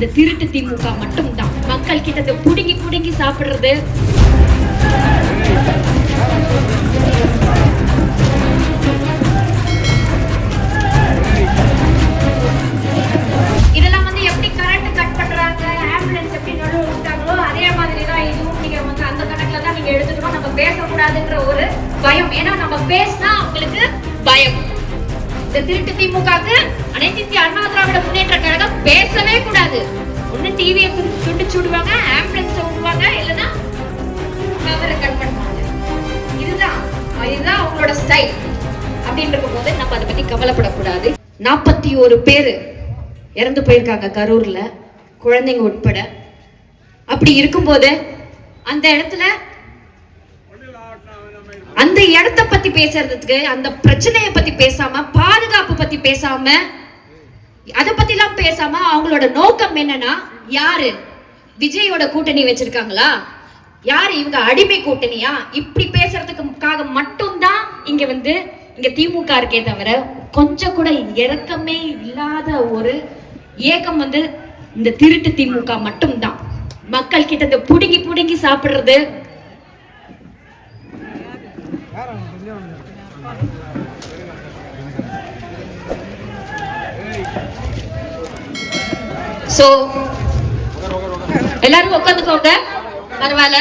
இந்த திருட்டு திமுக மட்டும்தான். மக்கள் கிட்ட புடுங்கி புடுங்கி சாப்பிடுறது. இதெல்லாம் வந்து எப்படி கரண்ட் கட் பண்றாங்க, ஆம்புலன்ஸ் எப்படி நடுவு விட்டாங்களோ அதே மாதிரி தான் இதுவும். நீங்க வந்து அந்த கணக்குல தான் நீங்க எடுத்துக்கணும். நம்ம பேசக்கூடாதுன்ற ஒரு பயம். ஏன்னா நம்ம பேசினா அவங்களுக்கு பயம். இந்த திருட்டு திமுகவுக்கு அனைத்து இந்திய அண்ணா திராவிட முன்னேற்ற கழகம் பேசவே கூடாது. ஒண்ணு டிவியை துண்டிச்சு விடுவாங்க, ஆம்புலன்ஸ் விடுவாங்க, இல்லைன்னா பவரை கட் பண்ணுவாங்க. இதுதான் அவங்களோட ஸ்டைல். அப்படின்னு இருக்கும் போது நம்ம அதை பத்தி கவலைப்படக்கூடாது. 41 பேர் இறந்து போயிருக்காங்க கரூர்ல, குழந்தைங்க உட்பட. அப்படி இருக்கும்போது அந்த இடத்துல அந்த இடத்த பத்தி பேசுறதுக்கு, அந்த பிரச்சனையை பத்தி பேசாம, பாதுகாப்பு பத்தி பேசாம, அத பத்தி எல்லாம் பேசாம அவங்களோட நோக்கம் என்னன்னா, யாரு விஜயோட கூட்டணி வச்சிருக்காங்களா, யாரு இவங்க அடிமை கூட்டணியா, இப்படி பேசுறதுக்காக மட்டும்தான் இங்க திமுக இருக்கே தவிர கொஞ்சம் கூட இரக்கமே இல்லாத ஒரு இயக்கம் இந்த திருட்டு திமுக மட்டும்தான். மக்கள் கிட்ட புடுங்கி புடுங்கி சாப்பிடுறது. சோ எல்லாரும் உட்காந்துக்கோங்க, பரவாயில்ல.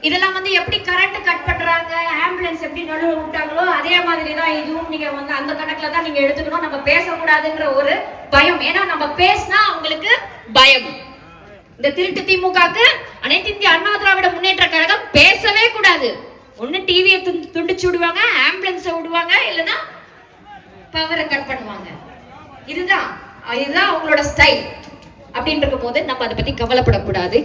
இதெல்லாம் எப்படி கரண்ட் கட் பண்றாங்க, ஆம்புலன்ஸ் எப்படி நடுவு விட்டாங்களோ அதே மாதிரி தான் இதுவும். நீங்க அந்த கணக்குல தான் நீங்க எடுத்துக்கணும். நம்ம பேசக்கூடாதுன்ற ஒரு பயம். ஏன்னா நம்ம பேசினா அவங்களுக்கு பயம். இந்த திருட்டு திமுகவுக்கு அனைத்து இந்திய அண்ணா திராவிட முன்னேற்ற கழகம் பேசவே கூடாது. ஒண்ணு டிவியை துண்டிச்சு விடுவாங்க, ஆம்புலன்ஸை விடுவாங்க, இல்லைன்னா பவரை கட் பண்ணுவாங்க. இதுதான் அவங்களோட ஸ்டைல். அப்படின்னு இருக்கும் போது நம்ம அதை பத்தி கவலைப்படக்கூடாது.